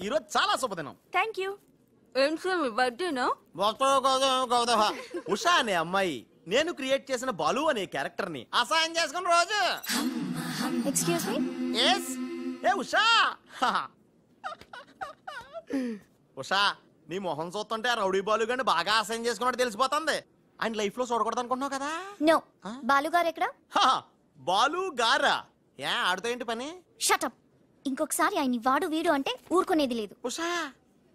ఈరోజు చాలా శుభదినం. Thank you. ఏం సార్ మీ బర్త్డేనా? ఉషా అనే అమ్మాయి నేను క్రియేట్ చేసిన బాలు అనే క్యారెక్టర్ ని అసహాయం చేసుకున్న రోజు. Excuse me. ఎస్. ఏ ఉషా, ఉషా నీ మొహం చూస్తుంటే ఆ రౌడీ బాలు గాని బాగా అసహాయం చేసుకున్నట్టు తెలిసిపోతుంది. ఆయన లైఫ్ లో చూడకూడదు అనుకుంటున్నావు కదా. నో. బాలు గారు ఎక్కడ? బాలు గారా? ఏ ఆడుతో ఏంటి పని? షటప్. ఇంకొకసారి ఆయన వాడు వీడు అంటే ఊరుకునేది లేదు. ఉషా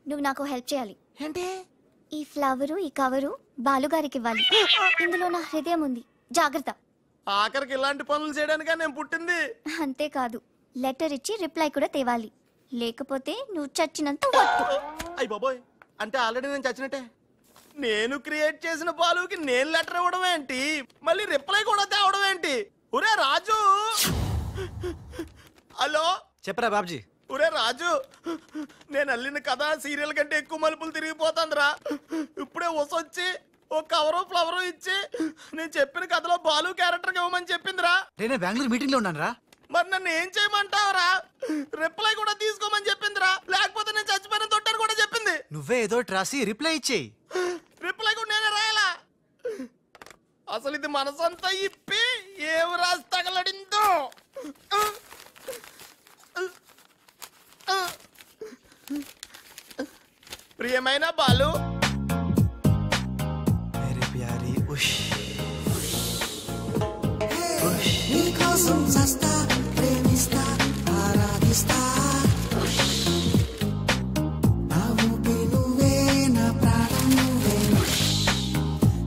నువ్వు నాకు హెల్ప్ చేయాలి. ఏంటి? ఈ ఫ్లవరు ఈ కవరు బాలుగారికి ఇవ్వాలి. ఇందులో నా హృదయం ఉంది, జాగ్రత్త. ఆఖరికి ఇలాంటి పనులు చేయడానికే నేను పుట్టింది. అంతేకాదు లెటర్ ఇచ్చి రిప్లై కూడా తేవాలి, లేకపోతే నువ్వు చచ్చినంత వట్టు. అయ్య బాబోయ్, అంటే ఆల్రెడీ నేను చచ్చినట్టే. నేను క్రియేట్ చేసిన బాలుకి నేను లెటర్ ఇవ్వడం ఏంటి, మళ్ళీ రిప్లై కూడా తేవడం ఏంటి? ఒరే రాజు. హలో చెప్పరా బాబ్జీ. ఒరే రాజు, నేను అల్లిన కథ సీరియల్ కంటే ఎక్కువ మలుపులు తిరిగిపోతుందిరా. ఇప్పుడే వసొచ్చి ఓ కవరు ఫ్లవరు ఇచ్చి నేను చెప్పిన కథలో బాలు క్యారెక్టర్ ఇవ్వమని చెప్పిందిరా. నేను బెంగళూరు మీటింగ్ లో ఉన్నాను రా. మరి నన్ను ఏం చేయమంటావురా? రిప్లై కూడా తీసుకోమని చెప్పిందిరా, లేకపోతే నేను చచ్చిపోయిన తొట్టని కూడా చెప్పింది. నువ్వే ఏదో రాసి రిప్లై ఇచ్చేయి. రిప్లై కూడా నేనే రాయాలా? అసలు ఇది మనసంతా ఇప్పి ఏం రాసి తగలడిందో. ప్రియమైన బాలు, మేరే ప్యారీ ఉష్ నీకోసం చస్తా, ప్రేమిస్తా, ఆరాధిస్తా. నా ఊపి నువ్వే, నా ప్రాణం నువ్వే,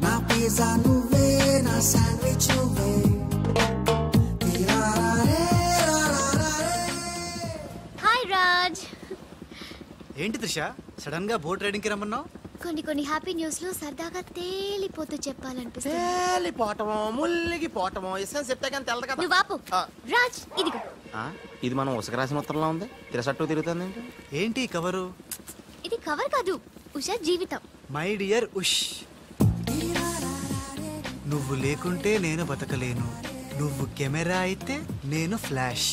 నా పిజ్జా నువ్వే, నా శాండ్విచ్ నువ్వే. హాయ్ రాజ్. ఏంటి త్రిష సడన్ గా బోట్ రైడింగ్ కి రమ్మన్నావు? కొన్ని హ్యాపీ న్యూస్ లో సరదాగా తేలిపోతూ చెప్పాలనిపిస్తుంది. తేలిపోవటమో ముల్లిగిపోవటమో ఇష్టం చెప్తే కానీ తెలదు కదా. నువ్వు ఆపు. రాజ్ ఇదిగో. ఇది మనం ఉసక రాసిన ఉత్తరంలో ఉంది, తిరసట్టు తిరుగుతుంది. ఏంటి కవరు? ఇది కవర్ కాదు, ఉషా జీవితం. మై డియర్ ఉష్, నువ్వు లేకుంటే నేను బతకలేను. నువ్వు కెమెరా అయితే నేను ఫ్లాష్.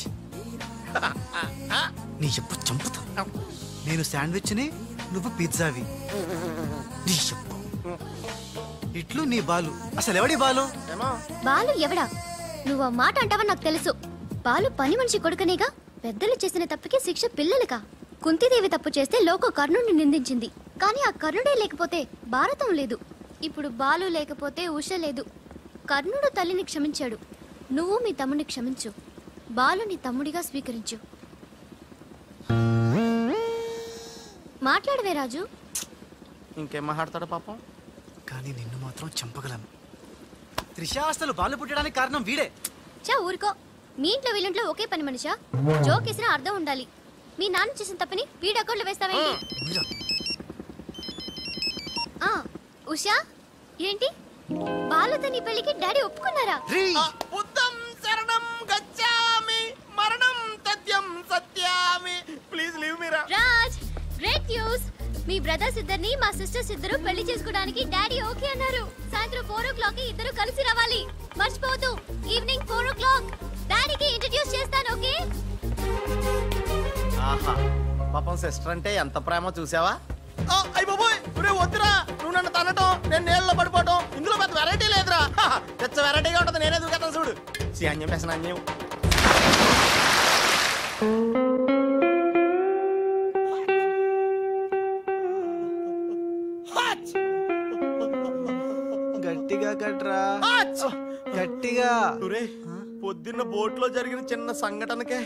నీ చెప్పు చంపుతా. నేను శాండ్విచ్ని, నువ్వు పిజ్జావి. నీ చెప్పు ఇట్లు నీ బాలు. అసలు ఎవడి బాలు? బాలు ఎవడా? నువ్వు ఆ మాట అంటావని నాకు తెలుసు. బాలు పని మనిషి కొడుకనేగా. పెద్దలు చేసిన తప్పుకి శిక్ష పిల్లలకా? కుంతిదేవి తప్పు చేస్తే లోక కర్ణుడిని నిందించింది, కానీ ఆ కర్ణుడే లేకపోతే భారతం లేదు. ఇప్పుడు బాలు లేకపోతే ఉష లేదు. కర్ణుడు తల్లిని క్షమించాడు, నువ్వు మీ తమ్ముడిని క్షమించు. బాలుని తమ్ముడిగా స్వీకరించు. మాట్లాడవే రాజు. ఇంకేం మాట్లాడతాడు పాపం. కానీ నిన్ను మాత్రం చంపగలను. త్రిష అసలు బాలు పుట్టడానికి కారణం వీడే. చా ఊరుకో. మీ ఇంట్లో వీళ్ళంట్లో ఒకే పని మనిషా? జోక్ వేసినా అర్థం ఉండాలి. మీ నాన్న చేసిన తప్పని వీడి అకౌంట్లో వేస్తావేంటి? ఉషా ఏంటి? బాలుతో నీ పెళ్లికి డాడీ ఒప్పుకున్నారా? బుద్ధం శరణం గచ్ఛామి, మరణం తథ్యం సత్యామి. ప్లీజ్ లీవ్ మీ రా. Raj, great news. మీ బ్రదర్స్ ఇద్దరిని మా సిస్టర్స్ ఇద్దరు పెళ్లి చేసుకోవడానికి డాడీ ఓకే అన్నారు. సాయంత్రం 4 o'clock కి ఇద్దరు కలిసి రావాలి. మర్చిపోవద్దు. ఈవినింగ్ 4 o'clock డాడీకి ఇంట్రడ్యూస్ చేస్తాను. ఓకే? ఆహా, పాపం సిస్టర్ అంటే ఎంత ప్రేమ చూసావా? అయ్య బాబోయ్, వద్దురా. నువ్వు నన్ను తనటం, నేను నీళ్ళలో పడిపోవటం, ఇందులో పెద్ద వెరైటీ లేదురా. పెద్ద వెరైటీగా ఉంటుంది. నేనే దూకేస్తాను చూడు. అన్యం వేసిన అన్యం. గట్టిగా కట్రా, గట్టిగా. పొద్దున్న బోట్ లో జరిగిన చిన్న సంఘటనకే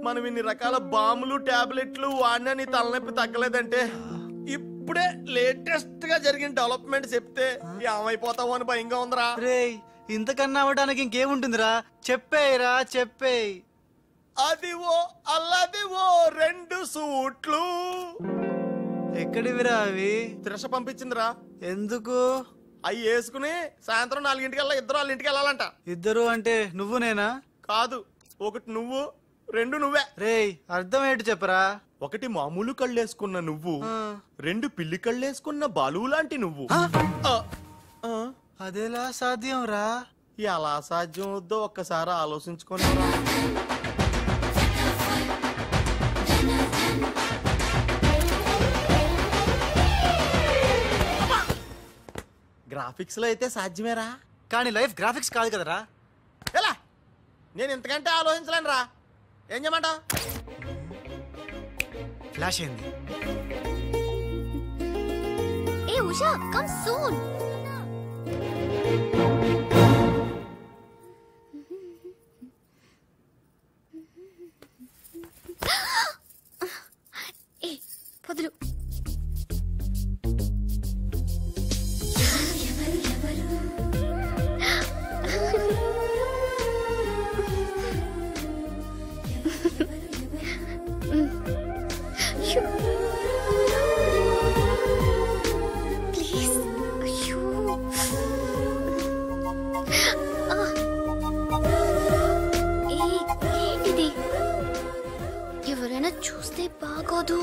మనం ఇన్ని రకాల బాంబులు టాబ్లెట్లు వాడినా నీ తలనొప్పి తగ్గలేదంటే, ఇప్పుడే లేటెస్ట్ గా జరిగిన డెవలప్మెంట్ చెప్తే ఏమైపోతావు అని భయంగా ఉందిరా. రేయ్, ఇంతకన్నా అవ్వడానికి ఇంకేముంటుందిరా? చెప్పేయరా, చెప్పేయ్. అదివో అల్లదివో 2 సూట్లు. ఎక్కడివిరా అవి? త్రిష పంపించిందిరా. ఎందుకు? అవి వేసుకుని సాయంత్రం 4 ఇద్దరు వాళ్ళ ఇంటికి వెళ్ళాలంట. ఇద్దరు అంటే నువ్వు నేనా? కాదు, ఒకటి నువ్వు, 2 నువ్వే. రేయ్, అర్థం ఏంటి చెప్పరా? ఒకటి మామూలు కళ్ళేసుకున్న నువ్వు, 2 పిల్లి కళ్ళేసుకున్న బాలు లాంటి నువ్వు. అదేలా సాధ్యం రా? ఎలా సాధ్యం వద్దో ఒక్కసారి ఆలోచించుకొని. గ్రాఫిక్స్ లో అయితే సాధ్యమేరా, కానీ లైఫ్ గ్రాఫిక్స్ కాదు కదరా. ఎలా నేను ఇంతకంటే ఆలోచించలేను రా. ఏం చేయమంటావు? ఫ్లాష్ అయింది. ఏ ఉషా, కమ్ సూన్. ఏ వదులు. ప్లీజ్. అయ్యో ఏంటిది? ఎవరైనా చూస్తే బాగోదు.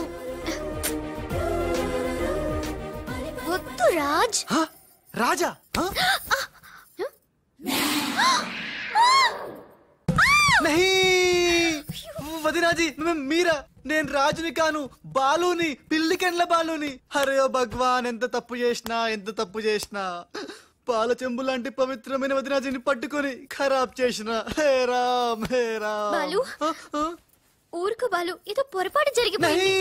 వద్దు రాజ్. హ? రాజా? హ? నహీ వదినాజీ, మీరా? నేను రాజుని కాను, బాలుని, పిల్లికెండ్ల బాలుని. అరే భగవాన్, ఎంత తప్పు చేసినా పాల చెంబు లాంటి పవిత్రమైన వదినాజీని పట్టుకొని ఖరాబ్ చేసిన. హే రామ్, హే రామ్. బాలు, ఊరుకు బాలు, ఏదో పొరపాటు జరిగిపోయింది.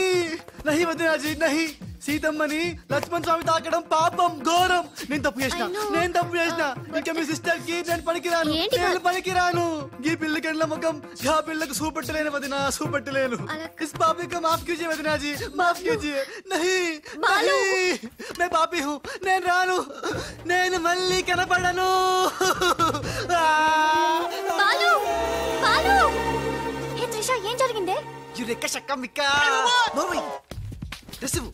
నహి వదినాజీ, నహి. సీతమ్మని లక్ష్మణ్ స్వామి తాకడం పాపం, ఘోరం. నేను తప్పు చేసిన. ఇక మీ సిస్టర్ కి నేను పనికిరాను. ఈ పిల్లకెండ్ల ముఖం ఆ పిల్లకు చూపెట్టలేను వదినా, చూపెట్టలేను. ఇస్ పాపి को माफ कीजिए వదినాజీ, माफ कीजिए. नहीं मैं पापी हूँ, నేను రాను. నేను మళ్ళీ కనపడను. బాలు, బాలు. ఏ త్రిష, ఏం జరిగిందే? యురెక్క షక్క మిక్క నోర్వై రిసివ్.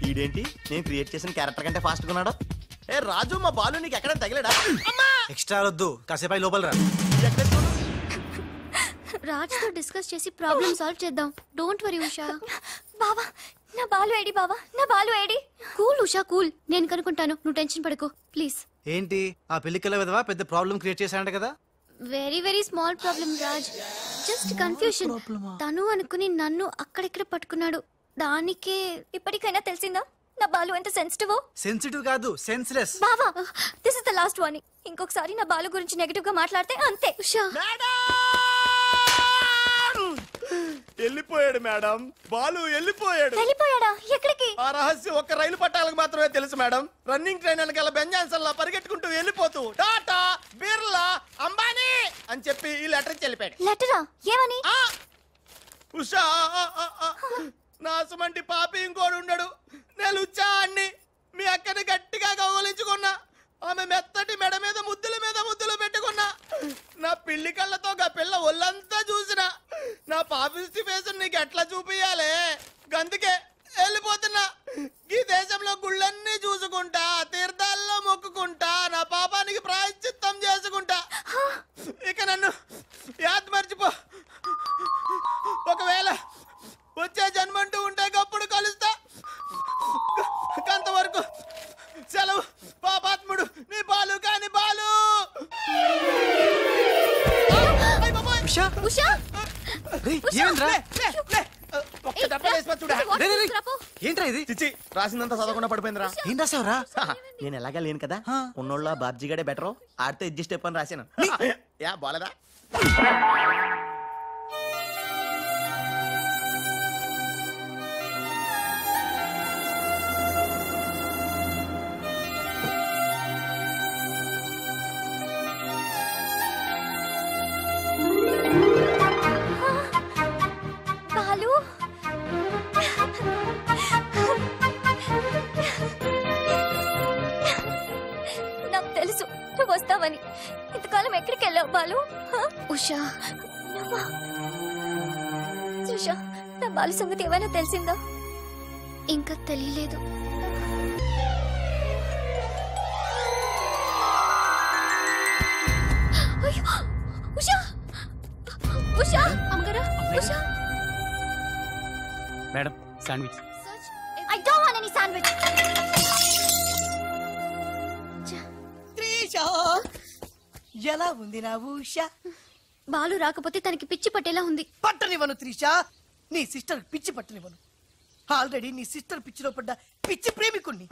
ఈడేంటి నేను క్రియేట్ చేసిన క్యారెక్టర్ కంటే ఫాస్ట్ గా ఉన్నాడు. ఏ రాజు, మా బాలు నీకు ఎక్కడ తగిలాడా? ఎక్స్ట్రా వద్దు, కాసేపు లోపల రా. రాజ్ తో డిస్కస్ చేసి ప్రాబ్లం సాల్వ్ చేద్దాం. Don't worry Usha. బావా, నా బాలు ఏడి? బావా, నా Balu AD? Cool Usha, cool. నేను కనుక్కుంటాను, నువ్వు టెన్షన్ పడకు ప్లీజ్. ఏంటి ఆ పెళ్లికల విధవా పెద్ద ప్రాబ్లం క్రియేట్ చేశాడంట కదా? Very very small problem Raj, just confusion. తను అనుకుని నన్ను అక్కడిక్కడ పట్టుకున్నాడు. దానికే ఇప్పటికైనా తెలిసిందా నా బాలు ఎంత సెన్సిటివ్? సెన్సిటివ్ కాదు, సెన్స్లెస్. బావా, this is the last warning. ఇంకొకసారి నా బాలు గురించి నెగటివ్ గా మాట్లాడితే అంతే. ఉషా, వెళ్ళిపోయాడు మేడం, బాలు వెళ్ళిపోయాడు. వెళ్ళిపోయాడా? ఎక్కడికి? ఆ రహస్యం ఒక్క రైలు పట్టాలకు మాత్రమే తెలుసు మేడం. రన్నింగ్ ట్రైన్ వెనకాల బెంజాన్సన్ పరిగెట్టుకుంటూ వెళ్ళిపోతూ టాటా, బిర్లా, అంబానీ అని చెప్పి ఈ లెటర్ ఇచ్చి వెళ్ళిపోయాడు. లెటరా? ఏమని? ఉషా, నా సుమంటి పాపి ఇంకోడు ఉండడు. నేను లుచ్చా అన్ని మీ అక్కని గట్టిగా కౌగలించుకున్నా. ఆమె మెత్తటి మెడ మీద ముద్దులు పెట్టుకున్నా. నా పిల్లి కళ్ళతో ఆ పిల్ల ఒళ్ళంతా చూసిన. నా పాపిస్టి ఫేస్ నీకు ఎట్లా చూపియాలే? గందుకే వెళ్ళిపోతున్నా. ఈ దేశంలో గుళ్ళన్నీ చూసుకుంటా, తీర్థాల్లో మొక్కుకుంటా, నా పాపానికి ప్రాయశ్చిత్తం చేసుకుంటా. ఇక నన్ను యాద్ మర్చిపో. ఒకవేళ వచ్చే జన్మంటూ ఉంటే గప్పుడు కలుస్తా. అంతవరకు సెలవు. పాపాత్ముడు నీ బాలు కాని బాలు. ఉషా, ఏంట్రా ఇది? చిచ్చి, రాసిందంతా చదవకుండా పడిపోయిందిరా. ఏం రాసావురా? నేను ఎలాగా లేను కదా, ఉన్నోళ్ళ బాబ్జీగాడే బెటర్, ఆడితే అడ్జస్ట్ అయిపోయి రాశాను. యా బాలేదా? బాలు, నాకు తెలుసు నువ్వు వస్తావని. ఇంతకాలం ఎక్కడికి వెళ్ళావు బాలు? ఉషా, సుషా, నా బాలు సంగతి ఏమైనా తెలిసిందా? ఇంకా తెలియలేదు. ఉషా, ఉషా, అమ్మగారా, Usha. Madam, sandwich. I don't want any sandwich. Trisha, ఎలా ఉంది నా ఉషా? బాలు రాకపోతే తనకి పిచ్చి పట్టేలా ఉంది. పట్టనివ్వను త్రిషా, నీ సిస్టర్ పిచ్చి పట్టనివ్వను. ఆల్రెడీ నీ సిస్టర్ పిచ్చిలో పడ్డ పిచ్చి ప్రేమికుణ్ణి.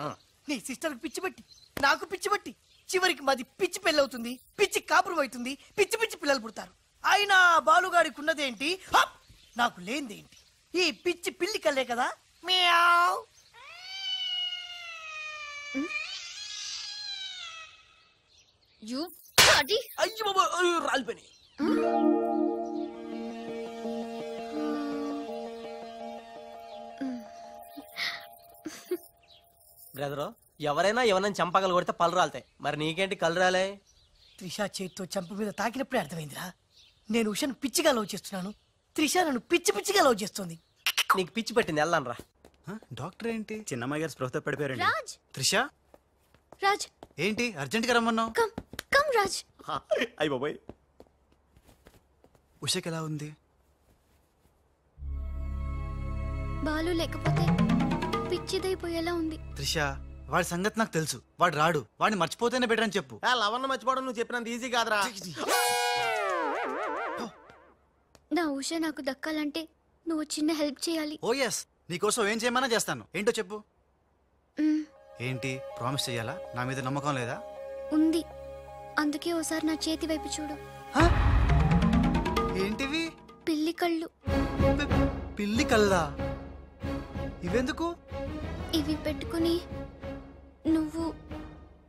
నీ సిస్టర్ పిచ్చి బట్టి నాకు పిచ్చి బట్టి చివరికి మాది పిచ్చి పెళ్ళవుతుంది, పిచ్చి కాపురం అవుతుంది, పిచ్చి పిచ్చి పిల్లలు పుడతారు. అయినా బాలుగాడికి ఉన్నదేంటి, నాకు లేనిదేంటి? ఈ పిచ్చి పిల్లి కల్లే కదా. మ్యావ్. అయ్యో బాబా, రాలిపోయినాయి. బ్రదరు, ఎవరైనా ఎవరైనా చంపగలు కొడితే పళ్ళు రాలుతాయి, మరి నీకేంటి కళ్ళు రాలే? త్రిష చేతితో చంప మీద తాకినప్పుడే అర్థమైందిరా, నేను ఉషను పిచ్చిగా లవ్ చేస్తున్నాను, త్రిష నన్ను పిచ్చి పిచ్చిగా లవ్ చేస్తుంది. నీకు పిచ్చి పెట్టింది, వెళ్ళాను రా. డాక్టర్ ఏంటి చిన్నమ్మాయి గారు స్పృహతో పడిపోయారండి. రాజ్ త్రిష రాజ్ ఏంటి అర్జెంట్ గా రమ్మన్నావు? Come come Raj. అయ్య బాబాయ్, ఉషకి ఎలా ఉంది? బాలు లేకపోతే పిచ్చిదైపోయేలా ఉంది. త్రిష వాడి సంగతి నాకు తెలుసు, వాడు రాడు, వాడిని మర్చిపోతేనే బెటర్ అని చెప్పు. లవన్న మర్చిపోవడం నువ్వు చెప్పినంత ఈజీ కాదురా. నా ఉష నాకు దక్కాలంటే నువ్వు చిన్న హెల్ప్ చేయాలి. ఓ ఎస్, నీకోసం ఏం చేయమన్నా చేస్తాను. ఏంటో చెప్పు. మ్, ఏంటి ప్రామిస్ చెయ్యాలా? నా మీద నమ్మకం లేదా? ఉంది, అందుకే ఓసారి నా చేతి వైపు చూడు. ఏంటివి? పిల్లి కళ్ళు. పిల్లి కల్లా? ఇవెందుకు? ఇవి పెట్టుకుని నువ్వు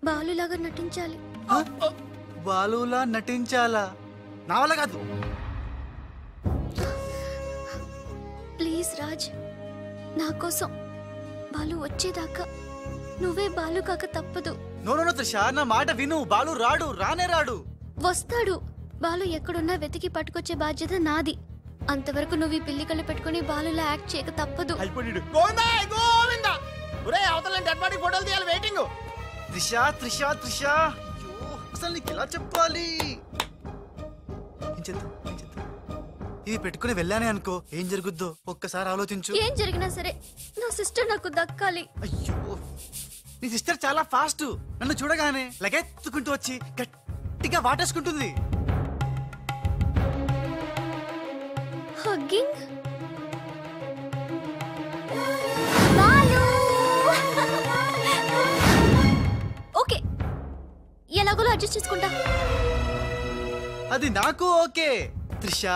బాలులాగా నటించాలి. బాలులా నటించాలా? నా వల్ల కాదు. ప్లీజ్ రాజ్, నా కోసం బాలు వచ్చేదాకా నువ్వే బాలు కాక తప్పదు. నో నో త్రిష, నా మాట విను. బాలు రాడు, రానే రాడు. వస్తాడు. బాలు ఎక్కడున్నా వెతికి పట్టుకొచ్చే బాధ్యత నాది. అంతవరకు నువ్వు ఈ పిల్లి కళ్ళు పెట్టుకుని బాలులా యాక్ట్ చేయక తప్పదు. అయిపోయాడు. గోవిందా గోవిందా, ఒరే అవతల డెడ్ బాడీ ఫోటోలు తీయాలి, వెయిటింగ్. త్రిష త్రిష త్రిష, అయ్యో అసలు నీకు ఎలా చెప్పాలి? ఏం చేద్దాం, ఏం చేద్దాం? ఇవి పెట్టుకుని వెళ్ళానే అనుకో, ఏం జరుగుద్దో ఒక్కసారి ఆలోచించు. ఏం జరిగినా సరే నా సిస్టర్ నాకు దక్కాలి. అయ్యో, నీ సిస్టర్ చాలా ఫాస్ట్. నన్ను చూడగానే లగెత్తుకుంటూ వచ్చి గట్టిగా వాటేసుకుంటుంది. హగ్గింగ్. ఓకే, ఎలాగోలో అడ్జస్ట్ చేసుకుంటా. అది నాకు ఓకే త్రిష,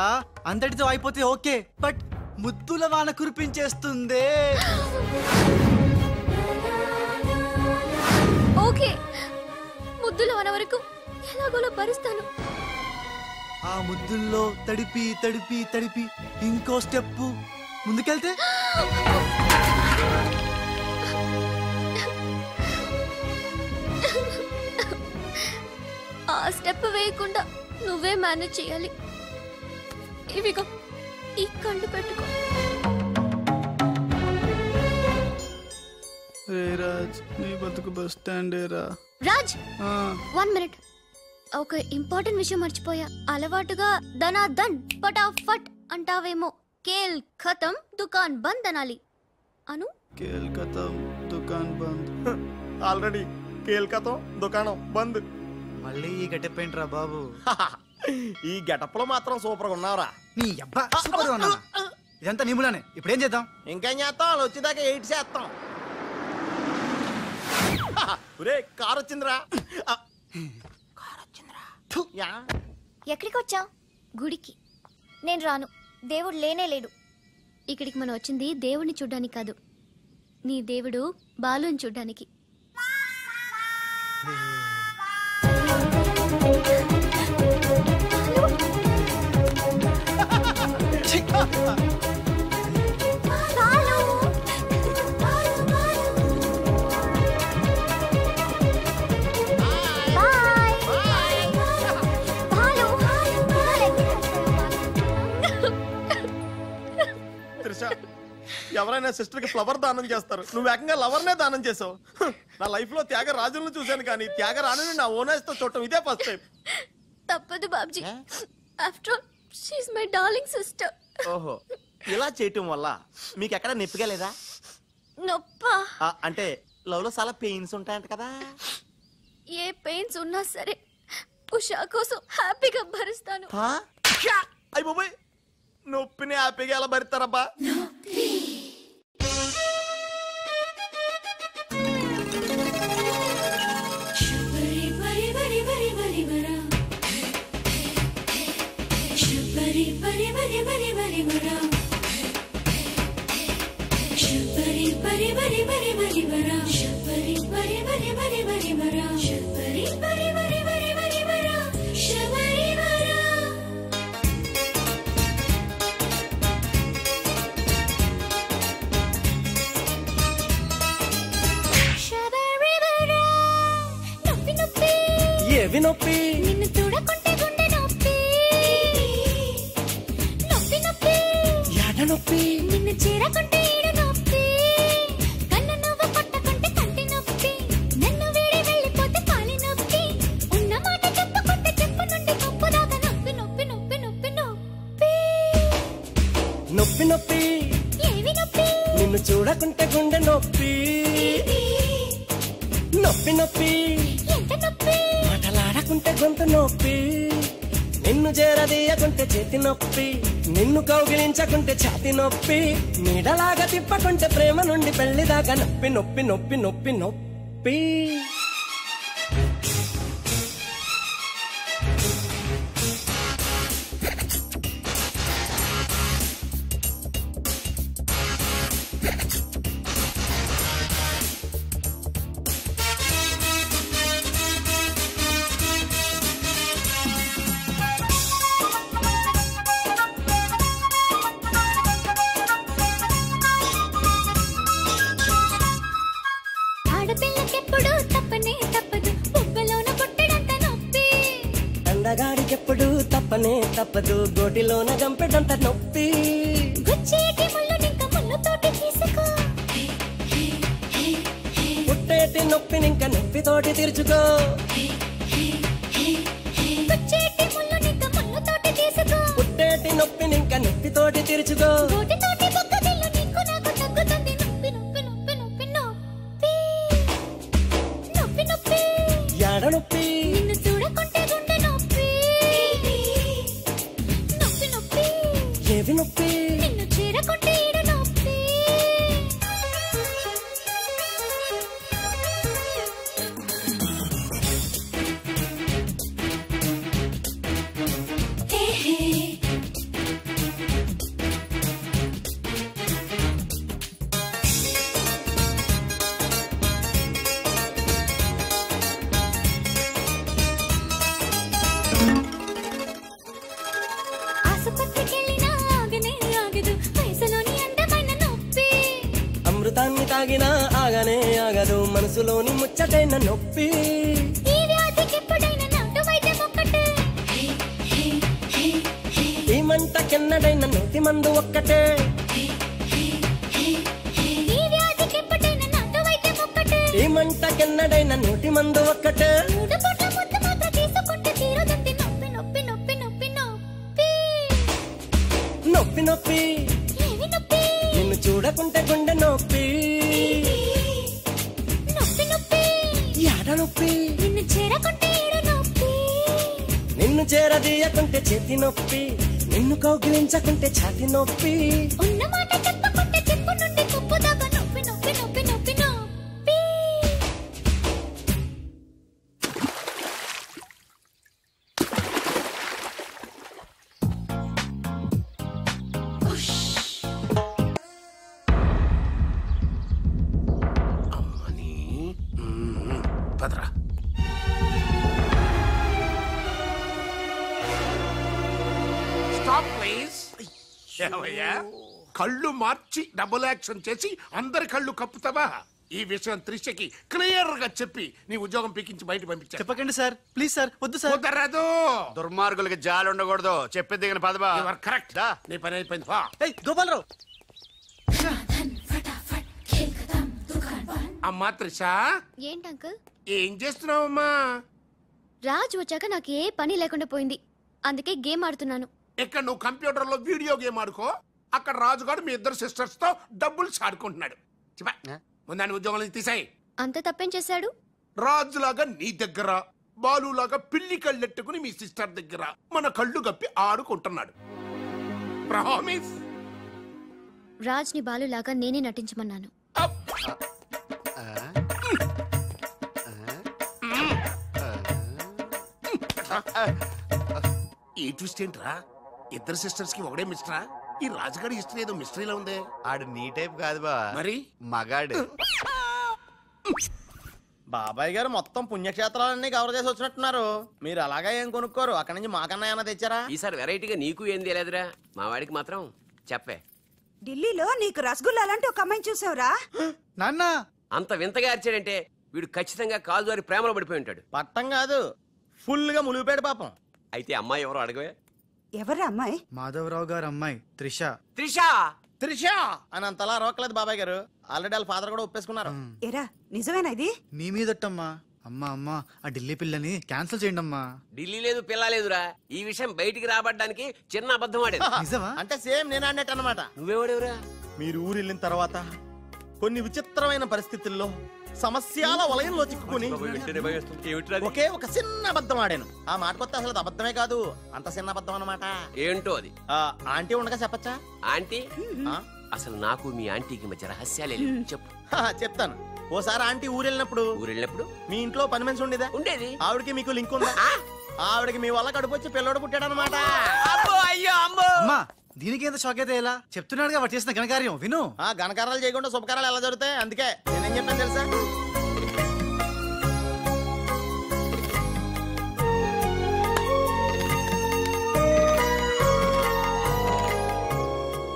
అందరితో అయిపోతే ఓకే, బట్ ముద్దుల వాన కురిపించేస్తుందే. ఓకే, ముద్దులు అన్న వరకు ఎలాగోలో భరిస్తాను. ఆ ముద్దుల్లో తడిపి తడిపి తడిపి ఇంకో స్టెప్ ముందుకెళ్తే ఆ స్టెప్ వేయకుండా నువ్వే మేనేజ్ చేయాలి. ఇవిగో ఈ కళ్ళు పెట్టుకో. రాజ్, నీ బతుకు బస్ స్టాండేరా. రాజ్, 1 మినిట్. ఒక ఇంపార్టెంట్ విషయం మర్చిపోయా. అలవాటుగా ధనాధన్ ఫటాఫట్ అంటావేమో. కేల్ ఖతం దుకాన్ బంద్ అనాలి. అను. కేల్ ఖతం దుకాన్ బంద్. ఆల్రెడీ కేల్కతో దుకాణం బంద్. మళ్ళీ ఈ గెటప్ ఏంట్రా బాబు? ఈ గెటప్ లో మాత్రం సూపర్ గా ఉన్నావురా. నీ అబ్బా సూపర్ గా ఉన్నానా? ఇదంతా నిములానే. ఇప్పుడు ఏం చేద్దాం? ఇంకేం చేస్తాం, వాళ్ళు వచ్చేదాకా 8 చేస్తాం. ఒరే కార్ వచ్చిందిరా. ఎక్కడికి వచ్చావు? గుడికి. నేను రాను, దేవుడు లేనే లేడు. ఇక్కడికి మనం వచ్చింది దేవుడిని చూడ్డానికి కాదు, నీ దేవుడు బాలుని చూడ్డానికి. ఎవరైనా సిస్టర్ కి ఫ్లవర్ దానం చేస్తారు, నువ్వు ఏకంగా లవర్ నే దానం చేసావు. నా లైఫ్ లో త్యాగరాజులను చూశాను కానీ త్యాగరాణిని నా ఓనర్స్ తో చూడటం ఇదే ఫస్ట్ టైం. తప్పదు Babji, after all she is my darling sister. ఓహో, ఇలా చేయటం వల్ల మీకు ఎక్కడ నొప్పిగా లేదా? నొప్పా? అంటే లవ్ లో చాలా పెయిన్స్ ఉంటాయంట కదా. ఏ పెయిన్స్ ఉన్నా సరే ఉషా కోసం హ్యాపీగా భరిస్తాను. అయ్య బాబోయ్, నొప్పిని హ్యాపీగా ఎలా భరిస్తారబ్బా? శబరి పరి పరి పరి పరి వరా శబరి పరి పరి పరి పరి వరా శబరి పరి పరి పరి పరి వరా శబరి పరి పరి పరి పరి వరా శబరి వరా శబరి వరా నొప్పి నొప్పి ఏవి నొప్పి నిన్ను చూడకుంటే గుండె నొప్పి నొప్పి నొప్పి యాడ నొప్పి నిన్ను చేరకుంటే ఈడు నొప్పి కన్ను నువ్వు పట్టకుంటే కంటి నొప్పి నన్ను వీడి వెళ్ళిపోతే కాలి నొప్పి ఉన్న మాట చెప్పుకుంటే చెప్పు నుండి కప్పు దాకా నొప్పి నొప్పి నొప్పి నొప్పి నొప్పి నొప్పి నొప్పి ఏవి నొప్పి నిన్ను చూడకుంటే గుండె నొప్పి నొప్పి నొప్పి ఎంత నొప్పి మాటలాడకుంటే గొంతు నొప్పి నిన్ను చేరదీయకుంటే చేతి నొప్పి నిన్ను కౌగిలించకుంటే ఛాతి నొప్పి నీడలాగా తిప్పకుంటే ప్రేమ నుండి పెళ్లి దాకా నొప్పి నొప్పి నొప్పి నొప్పి నొప్పి ఆడపిల్లకెప్పుడు తప్పనే తప్పదు బుగ్గలోన పుట్టడంత నొప్పి అందగాడికెప్పుడు తప్పనే తప్పదు గోటిలోన గంపెడంత నొప్పి గుచ్చేటి ముళ్ళు నింక ముళ్ళుతోటి తీసుకో పుట్టేటి నొప్పినింక నొప్పితోటి తీర్చుకో గుచ్చేటి ముళ్ళు నింక ముళ్ళుతోటి తీసుకో పుట్టేటి నొప్పినింక నొప్పితోటి తీర్చుకో గోటితోటి బొగ్గదిల్లు నీకు నాకు తగ్గుతుంది నొప్పి నొప్పి నొప్పి నొప్పి నొప్పి నొప్పి నొప్పి యాడ నొప్పి నిన్ను చూడకుంటే గుండె నొప్పి నొప్పి నొప్పి ఏవి నొప్పి నిన్ను చేరకుంటే ఈడు నొప్పి హే హే ఆసుపత్రికెళ్ళినా ఆగనే ఆగదు వయసులోని అందమైన నొప్పి అమృతాన్ని తాగినా ఆగనే ఆగదు మనసులోని ముచ్చటైన నొప్పి ఈ వ్యాధికి ఎప్పుడైనా నాటు వైద్యం ఒక్కటే ఈ మంటకెన్నడైన నోటి మందు ఒక్కటే ఈ వ్యాధికి ఎప్పుడైనా నాటు వైద్యం ఒక్కటే ఈ మంటకెన్నడైన నోటి మందు ఒక్కటే మూడు పూట్ల ముద్దు మాత్రం తీసుకుంటే తీరుతుంది నొప్పి నొప్పి నొప్పి నొప్పి నొప్పి నొప్పి నొప్పి ఏవి నొప్పి నిన్ను చూడకుంటే గుండె నొప్పి నొప్పి నొప్పి యాడ నొప్పి నిన్ను చేరకుంటే ఈడు నొప్పి నిన్ను చేరదీయకుంటే చేతి నొప్పి నిన్ను కౌగిలించకుంటే ఛాతి నొప్పి ఉన్న మాట చెప్పకుంటే చెప్పు నుండి కుప్పు దాకా నొప్పి నొప్పి నొప్పి నొప్పి నొప్పి అమ్మని పదరా స్టాప్ ప్లీజ్ ఏమయ్యా కళ్ళు మార్చి డబుల్ యాక్షన్ చేసి అందరి కళ్ళు కప్పుతావా ఈ విషయం త్రిషకి క్లియర్ గా చెప్పి నీ ఉద్యోగం పీకించి బయట పంపించా చెప్పకండి సార్ ప్లీజ్ సార్ వద్దు సార్ కుదరదు దుర్మార్గులకి జాలి ఉండకూడదు చెప్పేది దిగిన పదబా కరెక్ట్ నీ పని అయిపోయింది ఏయ్ గోపాలరావు అమ్మా త్రిష ఏంటి అంకుల్ ఏం చేస్తున్నావమ్మా రాజ్ వచ్చాక నాకు ఏ పని లేకుండా పోయింది అందుకే గేమ్ ఆడుతున్నాను ఇక్కడ నువ్వు కంప్యూటర్ లో వీడియో గేమ్ ఆడుకో అక్కడ రాజుగాడు మీ ఇద్దరు సిస్టర్స్ తో డబ్బులు ఆడుకుంటున్నాడు ముందాన్ని ఉద్యోగం నుంచి తీసాయి అంత తప్పేం చేశాడు రాజులాగా నీ దగ్గర బాలులాగా పిల్లి కళ్ళెట్టుకుని మీ సిస్టర్ దగ్గర మన కళ్ళు గప్పి ఆడుకుంటున్నాడు ప్రామిస్ రాజ్ ని బాలులాగా నేనే నటించమన్నాను ఈ ట్విస్ట్ ఏంట్రా ఇద్దరు సిస్టర్స్ కి ఒకడే మిస్టరా? ఈ రాజుగారి హిస్టరీ ఏదో మిస్టరీలో ఉంది. ఆడు నీ టైప్ కాదు బా, మరి మగాడు. బాబాయ్ గారు మొత్తం పుణ్యక్షేత్రాలన్నీ కవర్ చేసి వచ్చినట్టున్నారు. మీరు అలాగా ఏం కొనుక్కోరు, అక్కడి నుంచి మాకన్నా ఏమైనా తెచ్చారా? ఈసారి వెరైటీగా నీకు ఏం తెలియదురా, మా వాడికి మాత్రం చెప్పే. ఢిల్లీలో నీకు రసగుల్లా లాంటి ఒక అమ్మాయిని చూసావురా? నాన్న అంత వింతగా అరిచాడంటే వీడు ఖచ్చితంగా కాలు జారి ప్రేమలో పడిపోయి ఉంటాడు. పట్టం కాదు, ఫుల్ గా ములిగిపోయాడు పాపం. అయితే అమ్మాయి ఎవరో అడగవే. ఎవరా అమ్మాయి? మాధవరావు గారు అమ్మాయి త్రిష. త్రిష త్రిష అని అంతలా రోకలేదు బాబాయ్ గారు. ఆల్రెడీ వాళ్ళ ఫాదర్ కూడా ఒప్పేసుకున్నారు. ఎరా నిజమేనా ఇది? నీ మీదట్టమ్మా. అమ్మా అమ్మా ఆ ఢిల్లీ పిల్లని క్యాన్సిల్ చేయండి అమ్మా. ఢిల్లీ లేదు పిల్ల లేదురా, ఈ విషయం బయటికి రాబడ్డానికి చిన్న అబద్ధం ఆడేది. నిజమా? అంటే సేమ్ నేను అన్నట్టు అనమాట. నువ్వేవాడేవురా? మీరు ఊరు వెళ్ళిన తర్వాత కొన్ని విచిత్రమైన పరిస్థితుల్లో సమస్యల వలయంలో చిక్కుకుని ఒకే ఒక చిన్న అబద్ధం ఆడాను. ఆ మాట కొత్త అసలు అబద్ధమే కాదు, అంత చిన్న అబద్ధం అన్నమాట. ఏంటో అది? ఆంటీ ఉండగా చెప్పచ్చా? ఆంటీ? అసలు నాకు మీ ఆంటీకి మధ్య రహస్యాలే చెప్పు. చెప్తాను. ఓసారి ఆంటీ ఊరెళ్ళినప్పుడు మీ ఇంట్లో పని మనిషి ఉండేదా? ఉండేది. ఆవిడకి మీకు లింక్ ఉందా? ఆవిడకి మీ వల్ల కడుపు వచ్చి పిల్లడు పుట్టాడు అనమాట. అమ్మా దీనికి ఎంత షాక్ అయితే ఎలా? చెప్తున్నాడుగా వాడు చేసిన ఘనకార్యం విను. ఘనకారాలు చేయకుండా శుభకారాలు ఎలా జరుగుతాయి? అందుకే నేనేం చెప్పాను తెలుసా?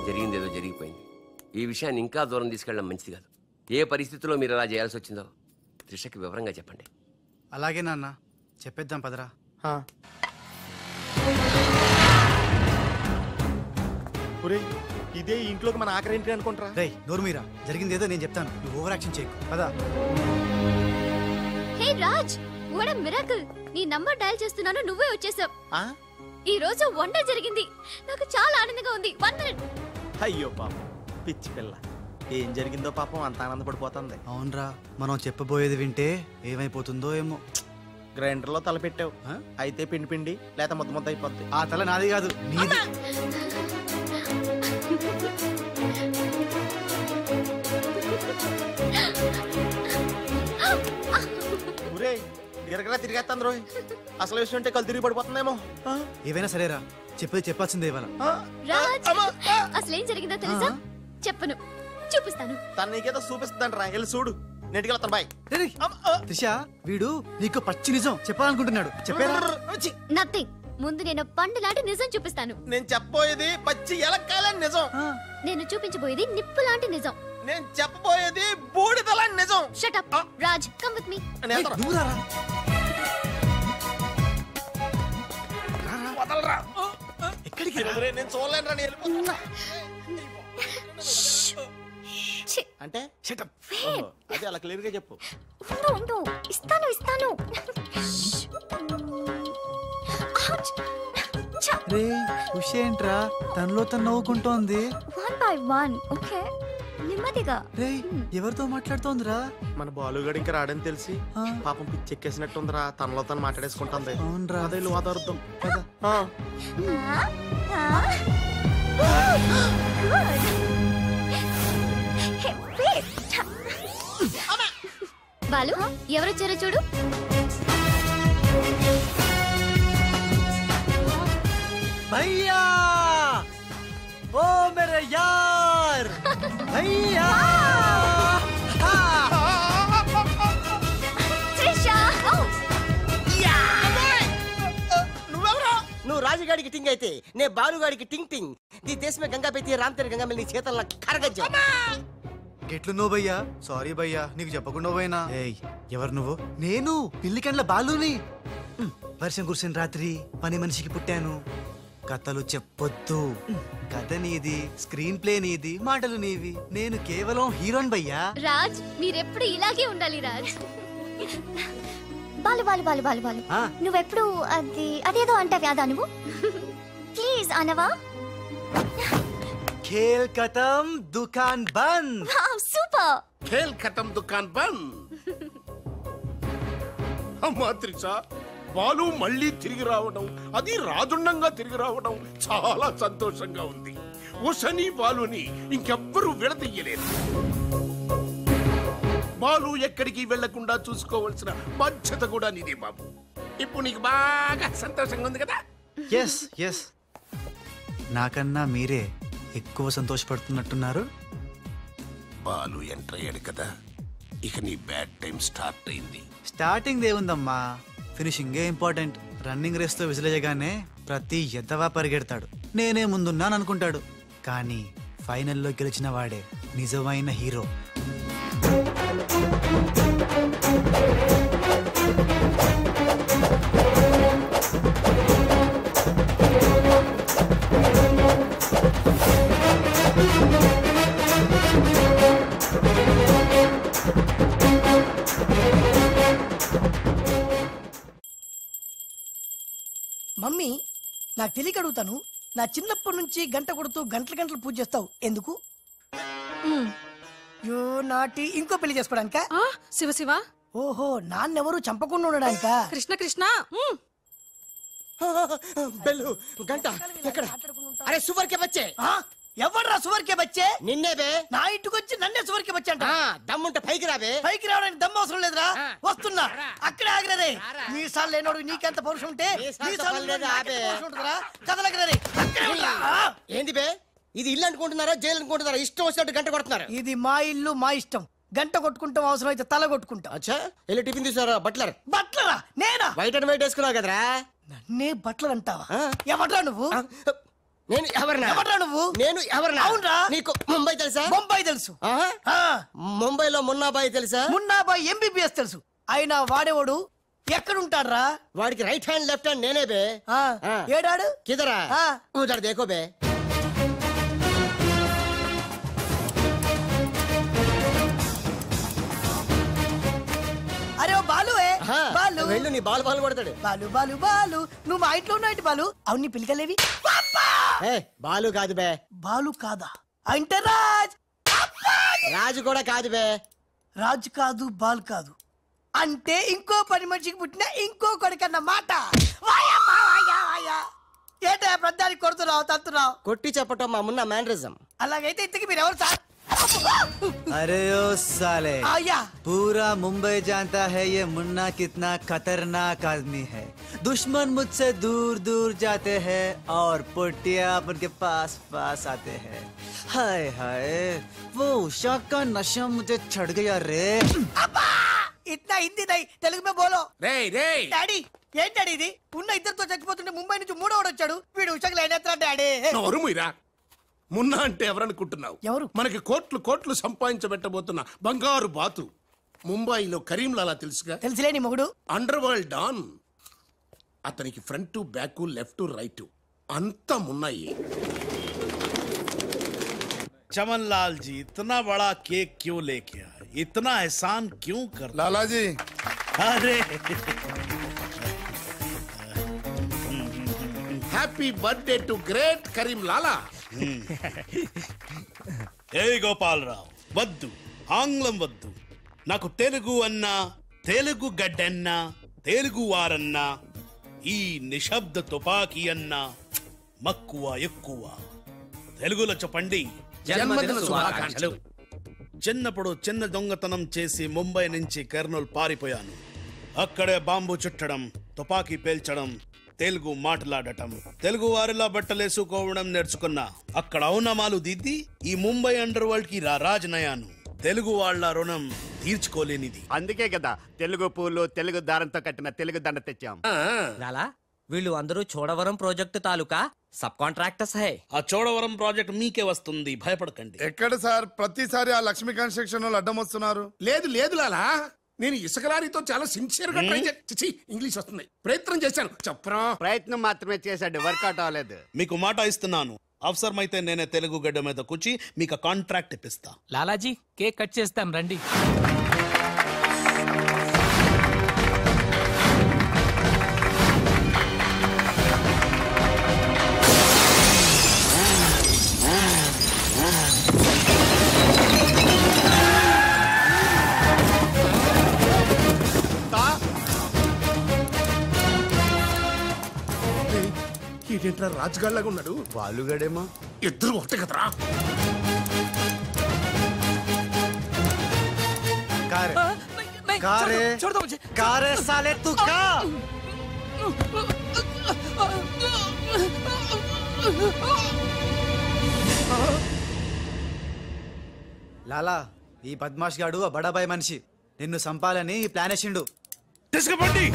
జరిగిందేదో జరిగిపోయింది. ఈ విషయాన్ని ఇంకా దూరం తీసుకెళ్ళడం మంచిది కాదు. ఏ పరిస్థితుల్లో మీరు అలా చేయాల్సి వచ్చిందో త్రిషకి వివరంగా చెప్పండి. అలాగే నాన్న, చెప్పేద్దాం పదరా. ఇదే ఇంట్లోకి మన ఆఖరి ఏంటి అనుకుంటారా? రేయ్ నోర్మీరా, జరిగింది ఏదో నేను చెప్తాను, నువ్వు ఓవర్ యాక్షన్ చేయకు. పదా. హే రాజ్, వాట్ ఎ మిరాకిల్. నీ నంబర్ డయల్ చేస్తున్నాను, నువ్వే వచ్చేసావ్. ఈ రోజు వండర్ జరిగింది, నాకు చాలా ఆనందంగా ఉంది. 1 minute. అయ్యో పాపం పిచ్చి పిల్ల, ఏం జరిగిందో పాపం అంత ఆనందపడిపోతుంది. అవునరా, మనం చెప్పబోయేది వింటే ఏమైపోతుందో ఏమో. గ్రైండర్ లో తల పెట్టావు, అయితే పిండి పిండి లేక ముద్ద ముద్ద అయిపోద్ది. ఆ తల నాది కాదు, నీది. గిరగరా తిరిగేస్తాను రోయ్. అసలు విషయం ఉంటే కళ్ళు తిరిగి పడిపోతుందేమో. ఏవైనా సరేరా, చెప్పేది చెప్పాల్సిందే ఇవాళ. రాజ్, అసలేం జరిగిందో తెలుసా? చెప్పను, చూపిస్తాను. తను నీకేదో చూపిస్తుందంట రా, వెళ్ళి చూడు. నెట్టుకెళ్తాను బాయ్. త్రిష, వీడు నీకు పచ్చి నిజం చెప్పాలనుకుంటున్నాడు. చెప్పేరా? నథింగ్. ముందు నేను పండు లాంటి నిజం చూపిస్తాను. నేను చెప్పబోయేది పచ్చి ఎలక్కాలని నిజం. నేను చూపించబోయేది నిప్పు లాంటి నిజం. నేను చెప్పబోయేది బూడిదలాంటి నిజం. Shut up Raj, come with me. ఎక్కడికి నేను చూడలేను రా, నేను వెళ్ళిపోతున్నా. అంటే అదే అలా క్లియర్ గా చెప్పు. ఉండు, ఇస్తాను ఇస్తాను. రే హుషేంట్రా, తనలో తను నవ్వుకుంటోంది. 1 by 1, ఓకే? నెమ్మదిగా. రే ఎవరితో మాట్లాడుతోందిరా? మన బాలుగాడు ఇంకా రాడని తెలిసి పాపం పిచ్చి ఎక్కేసినట్టుందిరా, తనలో తను మాట్లాడేసుకుంటుంది. అవునరా, అదే వాదార్థం. బాలు, ఎవరొచ్చారో చూడు. భయ్యా, ఓ మేరే యార్ భయ్యా. నువ్వు రాజుగాడికి టింగ్ అయితే నే బాలుగాడికి టింగ్ టింగ్. నీ దేశమే గంగా పెట్టి రామ్తేరి గంగా నీ చేతల్లో కరగజ్జా. గెట్లు నువ్వు భయ్యా. సారీ భయ్యా, నీకు చెప్పకుండా పోయినా. ఎవరు నువ్వు? నేను పిల్లికండ్ల బాలుని. వర్షం కురిసిన రాత్రి పని మనిషికి పుట్టాను. కథలు చెప్పొద్దు, కథ నీది, స్క్రీన్ ప్లే నీది, మాటలు నీవి. నేను కేవలం హీరోన్ భయ్యా. రాజ్, మీరెప్పుడు ఇలాగే ఉండాలి రాజ్. బాలు బాలు బాలు బాలు బాలు, నువ్వెప్పుడు అదేదో అంటావు అదా నువ్వు? ప్లీజ్ అనవా? ఖేల్ ఖతం దుకాన్ బంద్. సూపర్. ఖేల్ ఖతం దుకాన్ బంద్. అమ్మా త్రిష, బాలు మళ్ళీ తిరిగి రావడం, అది రాజుండంగా తిరిగి రావడం చాలా సంతోషంగా ఉంది. ఉషని బాలుని ఇంకెవ్వరూ విడదీయలేదు. బాలు ఎక్కడికి వెళ్లకుండా చూసుకోవాల్సిన బాధ్యత కూడా నీదే బాబు. ఇప్పుడు నీకు బాగా సంతోషంగా ఉంది కదా? Yes yes. నాకన్నా మీరే ఎక్కువ సంతోషపడుతున్నట్టున్నారు. బాలు ఎంటర్ అయ్యాడు కదా, ఇక నీ బ్యాడ్ టైం స్టార్ట్ అయింది. స్టార్టింగ్ దేవుందమ్మా, ఫినిషింగే ఇంపార్టెంట్. రన్నింగ్ రేస్ తో విసిలేయగానే ప్రతి ఎద్దవా పరిగెడతాడు, నేనే ముందున్నాను అనుకుంటాడు. కానీ ఫైనల్లో గెలిచిన వాడే నిజమైన హీరో. మమ్మీ, నాకు తెలియక అడుగుతాను, నా చిన్నప్పటి నుంచి గంట కొడుతూ గంటలు గంటలు పూజ చేస్తావు ఎందుకు? యో నాటి ఇంకో పెళ్లి చేసుకోవడానికా? శివ శివ. ఓహో, నాన్నెవరు చంపకుండా ఉండడానికా? కృష్ణ కృష్ణ. బెల్లు గంట ఎక్కడ? అరే సువర్ కే బచ్చే. ఎవర్రా సువర్ కే బచ్చే? నిన్నే బే. నా ఇంటికి వచ్చి నన్నే సువర్ కే బచ్చే అంట. దమ్ముంటే పైకి రాబే. పైకి రావడానికి దమ్ము అవసరం లేదురా, వస్తున్నా. అక్కడే ఆగిరే. మీసాలు లేనోడు నీకెంత పౌరుషం ఉంటే ఏంది బే? ఇది ఇల్లు అనుకుంటున్నారా జైలు అనుకుంటున్నారా? ఇష్టం వచ్చినట్టు గంట కొడుతున్నారు. ఇది మా ఇల్లు, మా ఇష్టం. గంట కొట్టుకుంటాం, అవసరం అయితే తల కొట్టుకుంటాం. అచ్చా, వెళ్ళి టిఫిన్ తీసారా? బట్లర్. బట్లరా? నేనా? వైట్ అండ్ వైట్ వేసుకున్నావు కదరా. నన్నే బట్లర్ అంటావా? ఎవడ్రా నువ్వు? నేను ఎవరినా? ఎవడ్రా నువ్వు? నేను ఎవరినా? అవునరా? నీకు ముంబై తెలుసా? ముంబై తెలుసు. ముంబైలో మున్నాబాయి తెలుసా? మున్నాబాయి ఎంబీబీఎస్ తెలుసు. అయినా వాడేవాడు ఎక్కడుంటాడ్రా? వాడికి రైట్ హ్యాండ్ లెఫ్ట్ హ్యాండ్ నేనే బే. ఏడాడు? కిదరా? ఉదర్ దేఖో బే. అరే ఓ బాలు, బాలు వెళ్ళు, నీ బాలు బాలు కొడతాడు. బాలు బాలు బాలు, నువ్వు మా ఇంట్లో ఉన్నావు బాలు. అవును, నీ పిలికలేవి? బాలు కాదు బే. బాలు కాదా? అంటే రాజ్. రాజు కూడా కాదు బే. రాజు కాదు, బాలు కాదు అంటే ఇంకో పని మనిషికి పుట్టిన ఇంకో కొడుకన్న మాట. ఏటా ప్రధానికి కొడుతున్నావు, తత్తున్నావు? కొట్టి చెప్పటం మా మున్న మేనరిజం. అలాగైతే ఇంతకి మీరు ఎవరు సార్? अरे ओ साले, आया पूरा मुंबई जानता है ये मुन्ना कितना खतरनाक आदमी है। दुश्मन मुझसे दूर दूर जाते हैं और पुटिया उनके पास पास आते हैं। हाय हाय, वो उषा का नशा मुझे चढ़ गया रे। इतना हिंदी नहीं, तेलुगु में बोलो। రే రే డాడీ, ఏం డాడీ ఇది? ఉన్న ఇద్దరితో చచ్చిపోతుంటే ముంబై నుంచి మూడోడు వచ్చాడు. వీడు ఉషకు లేనేస్తాడు డాడీ. నోరు మీరా. మున్నా అంటే ఎవరనుకుంటున్నావు? ఎవరు? మనకి కోట్లు కోట్లు సంపాదించబెట్టబోతున్న బంగారు బాతు. ముంబైలో కరీంలాలా తెలుసుగా? తెలుసులేని మొగుడు. Under world don. అతనికి ఫ్రంట్ బ్యాక్ లెఫ్ట్ రైట్ అంతా మున్నాయి. चमन लाल जी, इतना बड़ा केक क्यों लेके आए? इतना एहसान क्यों कर? लाला जी, अरे happy birthday to great Karim Lala. ఏ గోపాలరావు, వద్దు, ఆంగ్లం వద్దు. నాకు తెలుగు అన్నా, తెలుగు గడ్డన్నా, తెలుగు వారన్నా, ఈ నిశ్శబ్ద తుపాకీ అన్నా మక్కువ ఎక్కువ. తెలుగులో చెప్పండి. జన్మదిన శుభాకాంక్షలు. చిన్నప్పుడు చిన్న దొంగతనం చేసి ముంబై నుంచి కర్నూలు పారిపోయాను. అక్కడే బాంబు చుట్టడం, తుపాకీ పేల్చడం, తెలుగు మాట్లాడటం, తెలుగు వారిలా బట్టలేసుకోవడం నేర్చుకున్నా. అక్కడ ఔనమాలు దిద్ది ఈ ముంబై అండర్ వరల్డ్ కి రాజనయాను. తెలుగు వాళ్ళ రుణం తీర్చుకోలేనిది. అందుకే కదా తెలుగు పూలు తెలుగు దారంతో కట్టిన తెలుగు దండ తెచ్చాం. లాలా, వీళ్ళు అందరూ చోడవరం ప్రాజెక్టు తాలూకా సబ్ కాంట్రాక్టర్స్ హై. ఆ చోడవరం ప్రాజెక్ట్ మీకే వస్తుంది, భయపడకండి. ఎక్కడ సార్ ప్రతిసారి ఆ లక్ష్మీ కన్స్ట్రక్షన్ వాళ్ళు అడ్డం వస్తున్నారు? లేదు లేదు లాలా, నేను ఇసుక లారీతో చాలా సిన్సియర్ గా ట్రై చేసి ఇంగ్లీష్ వస్తుంది ప్రయత్నం చేశాను. చెప్పరా? ప్రయత్నం మాత్రమే చేశాడు, వర్కౌట్ అవ్వలేదు. మీకు మాట ఇస్తున్నాను, అవసరమైతే నేనే తెలుగు గడ్డ మీద కూర్చి మీకు కాంట్రాక్ట్ ఇప్పిస్తా. లాలాజీ, కేక్ కట్ చేస్తాం రండి. ఏంట్రా రాజుగాళ్ళగా ఉన్నాడు? బాలుగడేమో. ఇద్దరు ఒకటే కదరా. कारे साले तू का? లాలా ఈ బద్మాష్ గాడు ఆ బడాబాయ్ మనిషి నిన్ను సంపాలని ప్లాన్ వేసిండు. తీసుకుపండి.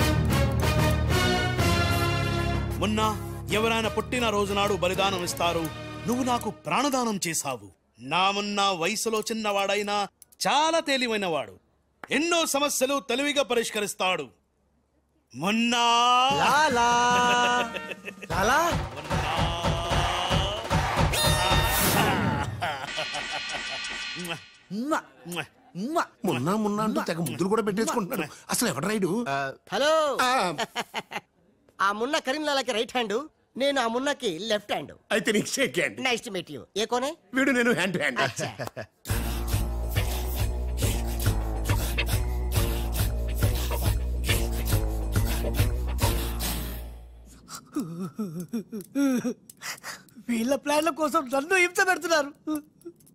మొన్న ఎవరైనా పుట్టిన రోజు నాడు బలిదానం ఇస్తారు. నువ్వు నాకు ప్రాణదానం చేశావు. నా మొన్న వయసులో చిన్నవాడైనా చాలా తెలివైనవాడు. ఎన్నో సమస్యలు తెలివిగా పరిష్కరిస్తాడు. మొన్న లాలా లాలా మొన్న మొన్న అంటూ తెగ ముద్దులు కూడా పెట్టేసుకుంటున్నాడు. అసలు ఎవడు రైడు? హలో, ఆ మున్న కరీంలాలకి రైట్ హ్యాండ్, నేను ఆ మున్నకి లెఫ్ట్ హ్యాండ్. అయితే నీకు shake hand. Nice to meet you. ఏ కోనే? వీడు నేను హ్యాండ్ టు హ్యాండ్. వీళ్ళ ప్లాన్ల కోసం నన్ను హింస పెడుతున్నారు.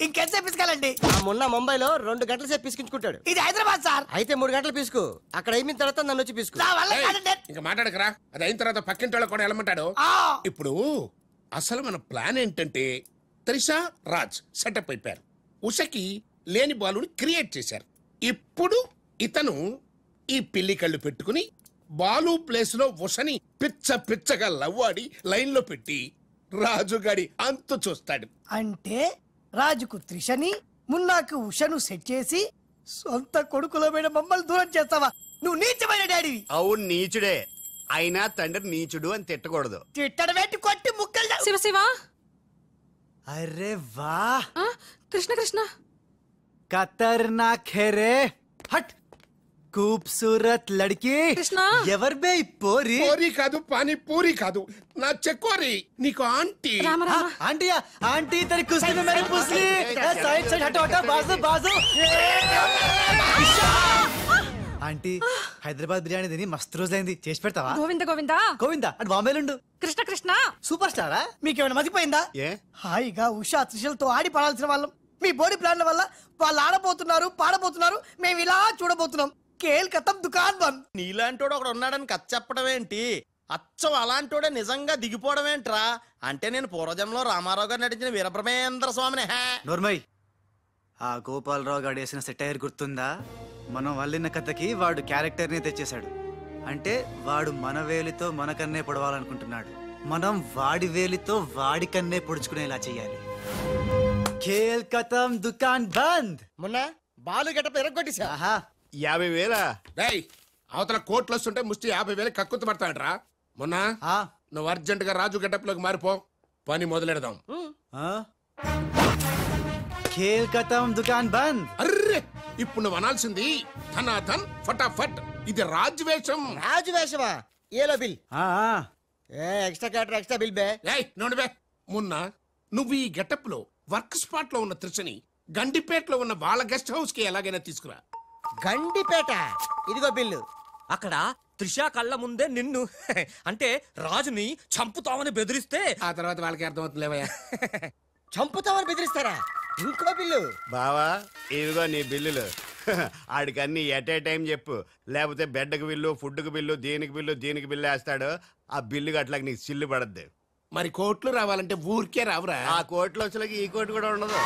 ఇంకెంతసేపు పిసుకాలండి? ఆ మున్న ముంబైలో 2 గంటల సేపు పిసుకించుకుంటాడు. ఇది హైదరాబాద్ సార్. అయితే 3 గంటలు పిసుకు. అక్కడ అయిన తర్వాత నన్ను వచ్చి పిసుకు. ఇంకా మాట్లాడకరా. అది అయిన తర్వాత పక్కింటి వాళ్ళు కూడా వెళ్ళమంటాడు. ఇప్పుడు అసలు మన ప్లాన్ ఏంటంటే త్రిషా రాజ్ సెటప్ అయిపోయారు. ఉషకి లేని బాలుని క్రియేట్ చేశారు. ఇప్పుడు ఇతను ఈ పిల్లి కళ్ళు పెట్టుకుని బాలు ప్లేస్ లో ఉషని పిచ్చగా లవ్వాడి లైన్ లో పెట్టి రాజుగాడి అంతు చూస్తాడు. అంటే రాజుకు త్రిషని, మున్నాకు ఉషను సెట్ చేసి సొంత కొడుకులమైన మమ్మల్ని దూరం చేస్తావా? నువ్వు నీచమైన డాడీవి. అవును నీచుడే. అయినా తండ్రి నీచుడు అని తిట్టకూడదు. తిట్టడం పెట్టి కొట్టి ముక్కలు. శివ శివ. అరే వా కృష్ణ కృష్ణ. ఖతర్నాక్ హే రే. హట్. खूबसूरत लड़की. कृष्णा ఎవర్ బే పోరి? పోరి కాదు, పానీ పూరి కాదు, నా చెక్కోరి. నీకు ఆంటీ. ఆంటీయా? ఆంటీ तेरी कुश्ती में मेरी पुसली. साइड साइड हटो हटो, बाजू बाजू. ఆంటీ హైదరాబాద్ బిర్యానీ తిని మస్తు రోజైంది, చేసి పెడతావా? గోవింద గోవింద గోవింద అటు బాంబేలుండు. కృష్ణ కృష్ణ. సూపర్ స్టారా? మీకేమైనా మతిపోయిందా? హాయిగా ఉషా త్రిషలతో ఆడి పడాల్సిన వాళ్ళం మీ బోడి ప్లాన్ల వల్ల వాళ్ళు ఆడబోతున్నారు, పాడబోతున్నారు, మేము ఇలా చూడబోతున్నాం. కేల్ కథం దుకాన్ బంద్. నీలాంటోడు ఒకడు ఉన్నాడని కథ చెప్పడం ఏంటి? అచ్చం అలాంటోడే నిజంగా దిగిపోవడం ఏంట్రా? అంటే నేను పూర్వజంలో రామారావు గారు నటించిన వీరబ్రహ్మేంద్ర స్వామిని. నోర్మయ్, ఆ గోపాలరావు గారు వేసిన సెటైర్ గుర్తుందా? మనం వల్లిన కథకి వాడు క్యారెక్టర్ ని తెచ్చేశాడు. అంటే వాడు మన వేలితో మనకన్నే పొడవాలనుకుంటున్నాడు. మనం వాడి వేలితో వాడి కన్నే పొడుచుకునేలా చెయ్యాలి. ఖేల్ కథం దుకాన్ బంద్. మొన్న బాలు గెటప్ ఎరగొట్టేశా. 50,000. అవతల కోట్లు వస్తుంటే ముష్టి 50,000 కక్కుతు పడతాడరా. మొన్న నువ్వు అర్జెంట్ గా రాజు గెటప్ లోకి మారిపో, పని మొదలెడదాం. ఖేల్ కథం దుకాన్ బంద్. అర్రే, ఇప్పుడు నువ్వు అనాల్సింది ధనాధన్ ఫటాఫట్. ఇది రాజు వేషం. రాజు వేషమా? ఏలో బిల్. ఎక్స్ట్రా క్యాటర్ ఎక్స్ట్రా బిల్ బే. నోడు బే. మొన్న నువ్వు ఈ గెటప్ లో వర్క్ స్పాట్ లో ఉన్న త్రిషని గండిపేటలో ఉన్న వాళ్ళ గెస్ట్ హౌస్ కి ఎలాగైనా తీసుకురా. గండిపేట? ఇదిగో బిల్లు. అక్కడ త్రిష కళ్ళ ముందే నిన్ను అంటే రాజుని చంపుతామని బెదిరిస్తే ఆ తర్వాత వాళ్ళకి అర్థమవుతుందిలేవయ్యా. చంపుతామని బెదిరిస్తారా? ఇంకో బిల్లు. బావా ఇదిగో నీ బిల్లులు. ఆడికన్నీ ఎట్ ఏ టైం చెప్పు, లేకపోతే బెడ్కి బిల్లు, ఫుడ్కి బిల్లు, దీనికి బిల్లు వేస్తాడు. ఆ బిల్లు అట్లాగ నీకు చిల్లు పడద్దు. మరి కోట్లు రావాలంటే ఊరికే రావురా. ఆ కోట్లు వచ్చేలాగా ఈ కోటి కూడా ఉండదు.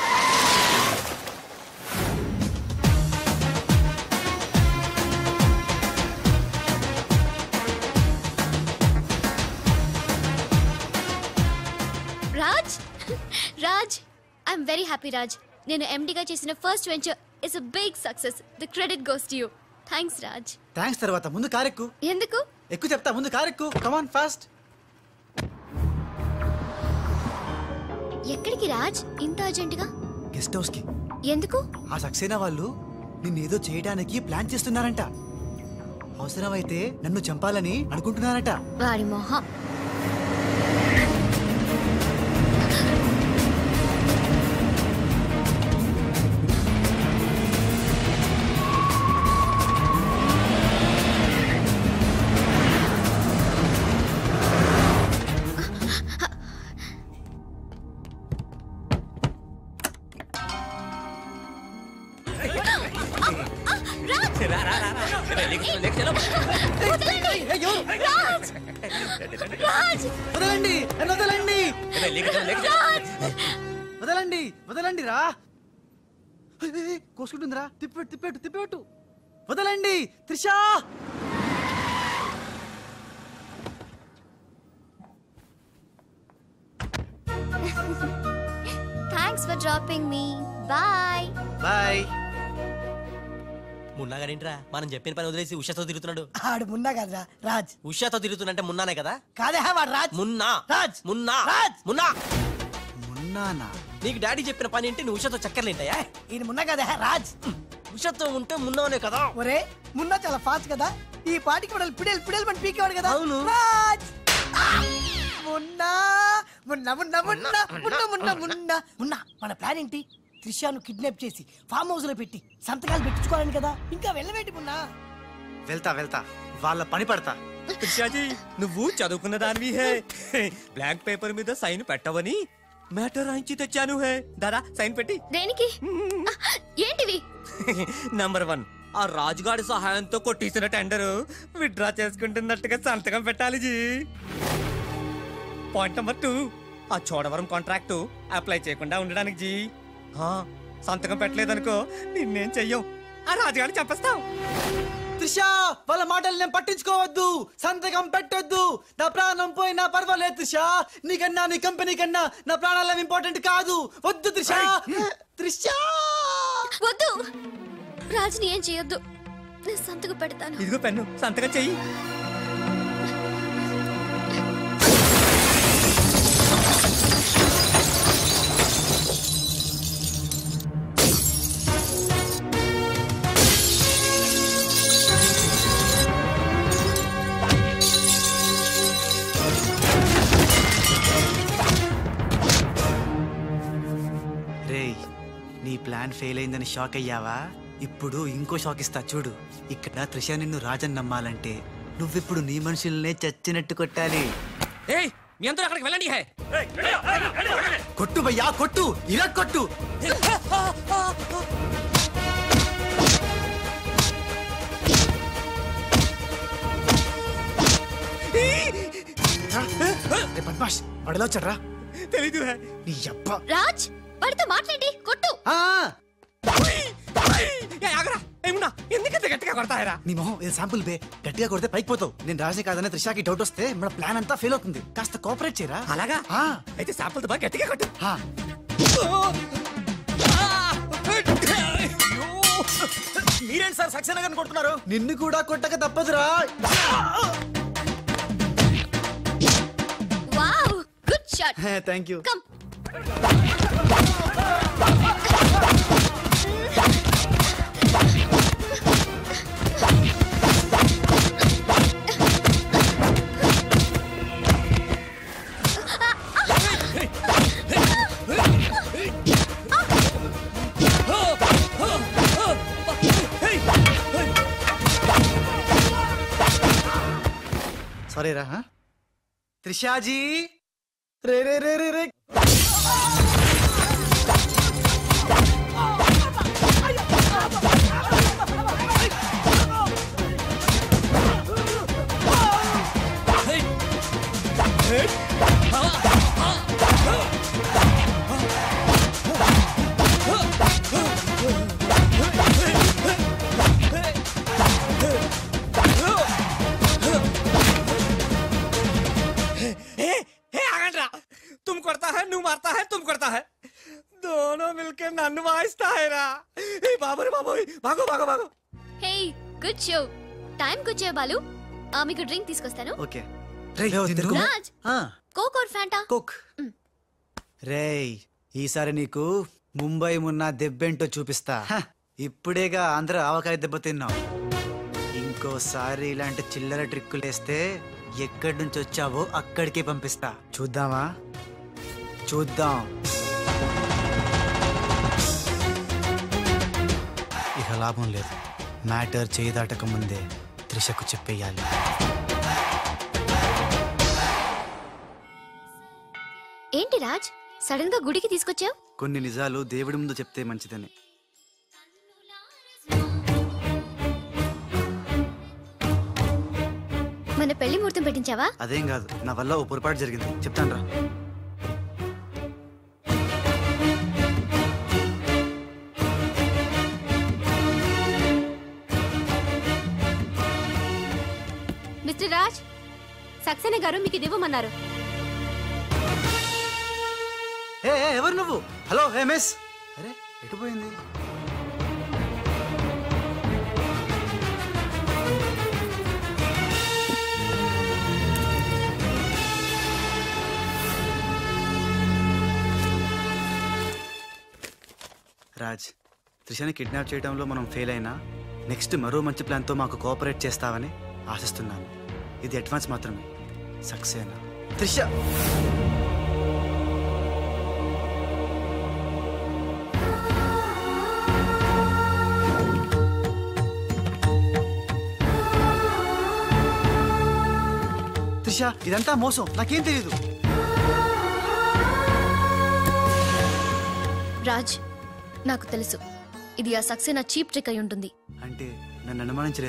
Raj Raj I'm very happy Raj. నేను ఎండిగా చేసిన first venture is a big success. The credit goes to you. Thanks Raj. Thanks తర్వాత ముందు కారెక్కు. ఎందుకు? ఎక్కువ చెప్తా, ముందు కారెక్కు. Come on fast. ఎక్కడికి రాజ్ ఇంత అర్జెంట్ గా? గెస్ట్ హౌస్ కి. ఎందుకు? ఆ సక్సేనా వాళ్ళు నిన్నేదో చేయడానికి ప్లాన్ చేస్తున్నారంట. అవసరమైతే నన్ను చంపాలని అనుకుంటున్నారట. వాడి మొహం. వదలండి వదలండి రా. కోసుకుంటుందిరా. తిప్పెట్టు తిప్పెట్టు తిప్పెట్టు. వదలండి Trisha. Thanks for dropping me. Bye bye. మున్నాగాడేంట్రా మనం చెప్పిన పని వదిలేసి ఉషాతో తిరుగుతున్నాడు? ఆడు మున్నా కదరా రాజ్. ఉషాతో తిరుగుతున్నంటే మున్నానే కదా? కాదే వాడు రాజ్. మున్నా రాజ్. మున్నా రాజ్. మున్నా మున్నానా? నీకు డాడీ చెప్పిన పని ఏంటి? నువ్వు ఉషాతో చక్కర్లేంటయా? ఈయన మున్నా కదే రాజ్. ఉషాతో ఉంటే మున్నానే కదా? ఒరే మున్నా చాలా ఫాస్ట్ కదా, ఈ పాటికి మనల్ని పిడేలు పిడేలు మన పీకేవాడు కదా. అవును. రాజ్. మున్నా మున్నా మున్నా మున్నా మున్నా మున్నా మున్నా మున్నా. మన ప్లాన్ ఏంటి? త్రిషాను కిడ్నాప్ చేసి ఫామ్ హౌస్ లో పెట్టి సంతకాలు పెట్టించుకోవాలని కదా. ఇంకా వెళ్ళవేంటి మున్నా? వెళ్తా వెళ్తా, వాళ్ళ పని పడతా. త్రిషాజీ నువ్వు చదువుకున్న దానివి హే. బ్లాంక్ పేపర్ మీద సైన్ పెట్టవని మ్యాటర్ రాయించి తెచ్చాను హే. దాదా సైన్ పెట్టి. దేనికి? ఏంటివి? నంబర్ 1, ఆ రాజుగాడి సహాయంతో కొట్టేసిన టెండర్ విత్డ్రా చేసుకుంటున్నట్టుగా సంతకం పెట్టాలి జీ. పాయింట్ నంబర్ 2, ఆ చోడవరం కాంట్రాక్టు అప్లై చేయకుండా ఉండడానికి జీ. సంతకం పెట్టలేదనుకో నిన్నేం చెయ్యం, ఆ రాజుగాడిని చంపేస్తాం. త్రిషా వాళ్ళ మాటలు నేను పట్టించుకోవద్దు, సంతకం పెట్టొద్దు. నా ప్రాణం పోయినా పర్వాలేదు త్రిషా. నీకన్నా నీ కంపెనీ కన్నా నా ప్రాణాలు ఇంపార్టెంట్ కాదు. వద్దు త్రిషా. త్రిషా వద్దు. రాజుని ఏం చేయొద్దు, నేను సంతకం పెడతాను. ఇదిగో పెన్ను, సంతకం చెయ్యి. నీ ప్లాన్ ఫెయిల్ అయిందని షాక్ అయ్యావా? ఇప్పుడు ఇంకో షాక్ ఇస్తా చూడు. ఇక్కడ త్రిష నిన్ను రాజన్ నమ్మాలంటే నువ్విప్పుడు నీ మనుషుల్నే చచ్చినట్టు కొట్టాలి. మీ అందరూ అక్కడికి వెళ్ళండి. కొట్టు భయ్యా కొట్టు, ఇలా కొట్టు. బద్మాష్ వాడిలో వచ్చాడ్రా. తెలీదు నీ అబ్బా. రాజ్ వాడితో మాట్లాడి కొట్టు. ఎందుకంత గట్టిగా కొడతాయరా? నీ మొహం ఇది శాంపుల్ బే. గట్టిగా కొడితే పైకి పోతావు. నేను రాజే కాదనే త్రిషాకి డౌట్ వస్తే మన ప్లాన్ అంతా ఫెయిల్ అవుతుంది. కాస్త కోఆపరేట్ చేయరా. అలాగా? అయితే శాంపుల్ బాగా గట్టిగా కొట్టు. మీరేంటి సార్ సక్సేనా గారిని కొడుతున్నారు? నిన్ను కూడా కొట్టక తప్పదురా. Wow good shot. Thank you. Come. Sorry రా. త్రిషాజీ రే రే రే రే రే. तुम करता है, नू मारता है, तुम करता है, दोनों मिलके नन्नु वाइस्ता है रा. ए बाबू रे बाबू, भागो भागो भागो. Hey good show. టైంకి వచ్చే బాలు. మీకు డ్రింక్ తీసుకొస్తాను. Okay. Raj coke or fanta? Coke. రేయ్ ఈసారి నీకు ముంబై మున్నా దెబ్బేంటో చూపిస్తా. ఇప్పుడేగా ఆంధ్ర ఆవకాయ దెబ్బ తిన్నావు. ఇంకోసారి ఇలాంటి చిల్లర ట్రిక్కులు వేస్తే ఎక్కడి నుంచి వచ్చావో అక్కడికే పంపిస్తా. చూద్దామా? చూద్దాం. ఇక లాభం లేదు. మ్యాటర్ చేయి దాటక ముందే త్రిషకు చెప్పేయాలి. ఏంటి రాజ్ సడన్ గా గుడికి తీసుకొచ్చావు? కొన్ని నిజాలు దేవుడి ముందు చెప్తే మంచిదని. మన పెళ్లి ముహూర్తం పెట్టించావా? అదేం కాదు, నా వల్ల ఓ పొరపాటు జరిగింది, చెప్తాను రా. సక్సేనా గారు మీకు ఇది ఇవ్వమన్నారు. ఎవరు నువ్వు? Hello hey miss. అరే ఎటు పోయింది? రాజ్, త్రిషని కిడ్నాప్ చేయడంలో మనం ఫెయిల్ అయినా నెక్స్ట్ మరో మంచి ప్లాన్తో మాకు కోఆపరేట్ చేస్తావని ఆశిస్తున్నాను. ఇది అడ్వాన్స్ మాత్రమే. సక్సేనా. త్రిష త్రిష, ఇదంతా మోసం. నాకేం తెలీదు. రాజ్, నాకు తెలుసు ఇది ఆ సక్సేనా చీప్ ట్రిక్ అయి ఉంటుంది. అంటే నన్ను అనుమానించలేదు.